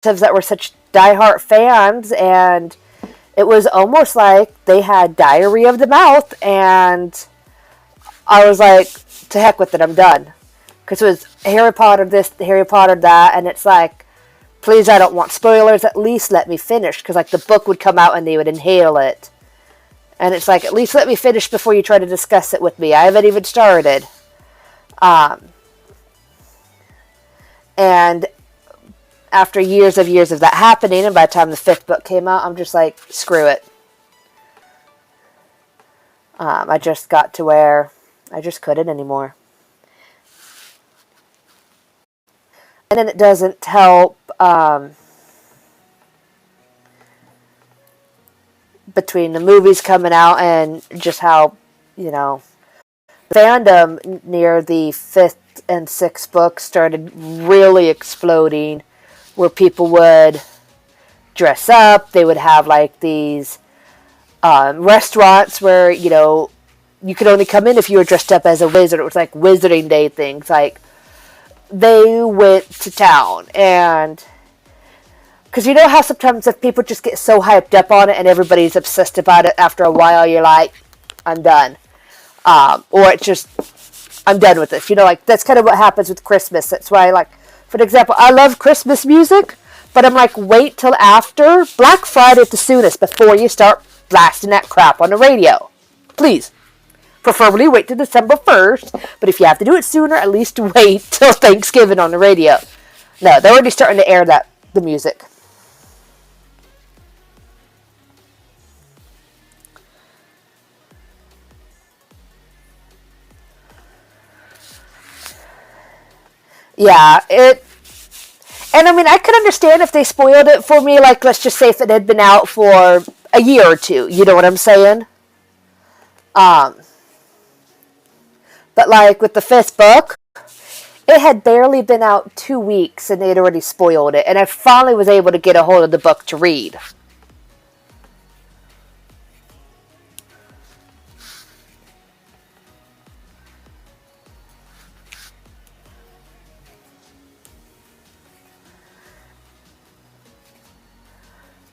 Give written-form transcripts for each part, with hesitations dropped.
that were such diehard fans, and it was almost like they had diarrhea of the mouth, and I was like, to heck with it, I'm done. Because it was Harry Potter this, Harry Potter that, and it's like, please, I don't want spoilers, at least let me finish, because like the book would come out and they would inhale it. And it's like, at least let me finish before you try to discuss it with me. I haven't even started. And after years of that happening, and by the time the 5th book came out, I'm just like, screw it. I just got to where I just couldn't anymore. And then it doesn't help between the movies coming out and just how, fandom near the 5th and 6th book started really exploding, where people would dress up. They would have like these restaurants where, you could only come in if you were dressed up as a wizard. It was like Wizarding Day things. Like, they went to town. And because you know how sometimes if people just get so hyped up on it and everybody's obsessed about it, after a while you're like, I'm done. Or it's just, I'm done with this. Like, that's kind of what happens with Christmas. That's why, like, for example, I love Christmas music, but I'm like, wait till after Black Friday at the soonest before you start blasting that crap on the radio. Please. Preferably wait till December 1st, but if you have to do it sooner, at least wait till Thanksgiving on the radio. No, they're already starting to air the music. Yeah, and I mean, I could understand if they spoiled it for me, like, let's just say if it had been out for a year or two, you know what I'm saying? But like with the 5th book, it had barely been out 2 weeks and they had already spoiled it, and I finally was able to get a hold of the book to read.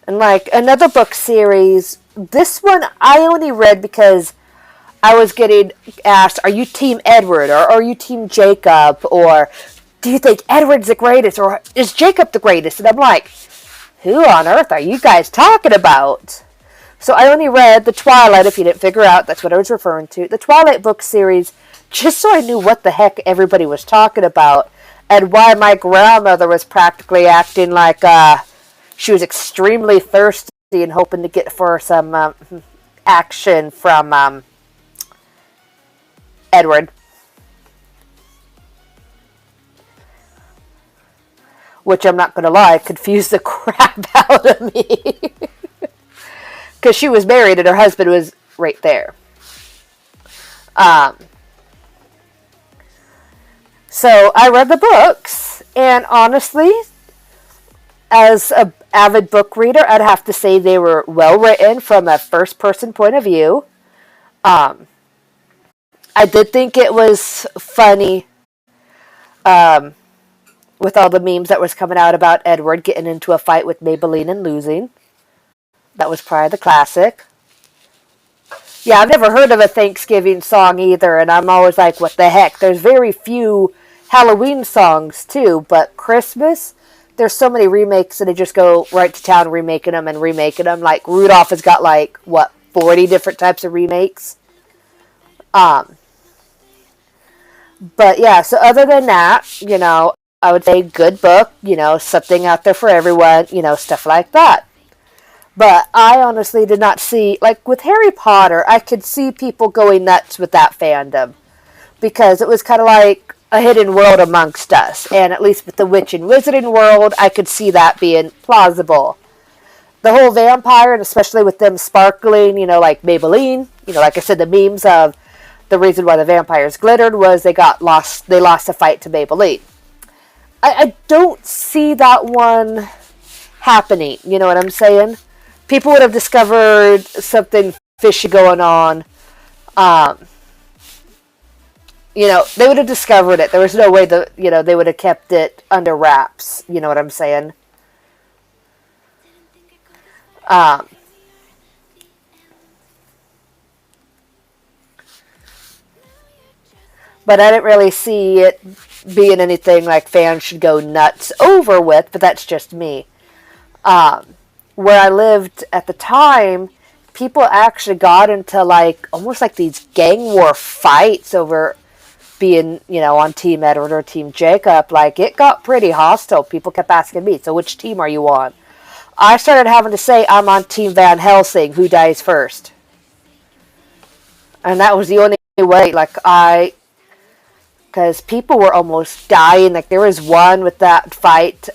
And like another book series, this one I only read because I was getting asked, are you Team Edward or are you Team Jacob? Or do you think Edward's the greatest or is Jacob the greatest? And I'm like, who on earth are you guys talking about? So I only read the Twilight, if you didn't figure out, that's what I was referring to. The Twilight book series, just so I knew what the heck everybody was talking about and why my grandmother was practically acting like she was extremely thirsty and hoping to get for some action from Edward. Which I'm not going to lie, confused the crap out of me. Because she was married and her husband was right there. So I read the books, and honestly, as an avid book reader, I'd have to say they were well written from a first-person point of view. I did think it was funny with all the memes that was coming out about Edward getting into a fight with Maybelline and losing. That was probably the classic. Yeah, I've never heard of a Thanksgiving song either, and I'm always like, what the heck? There's very few Halloween songs, too, but Christmas, there's so many remakes, and they just go right to town remaking them and remaking them. Like, Rudolph has got, 40 different types of remakes? But, yeah, so other than that, I would say good book, something out there for everyone, stuff like that. But I honestly did not see, like with Harry Potter, I could see people going nuts with that fandom. Because it was kind of like a hidden world amongst us. And at least with the witch and wizarding world, I could see that being plausible. The whole vampire, and especially with them sparkling, like Maybelline, like I said, the memes of the reason why the vampires glittered was they lost a fight to Maybelline. I don't see that one happening, you know what I'm saying? People would have discovered something fishy going on. They would have discovered it. There was no way they would have kept it under wraps. You know what I'm saying? Um, but I didn't really see it being anything like fans should go nuts over with, but that's just me. Um, where I lived at the time, people actually got into like almost like these gang war fights over being, on Team Edward or Team Jacob. Like it got pretty hostile. People kept asking me, so which team are you on? I started having to say I'm on Team Van Helsing, who dies first. And that was the only way, because people were almost dying. Like there was one with that fight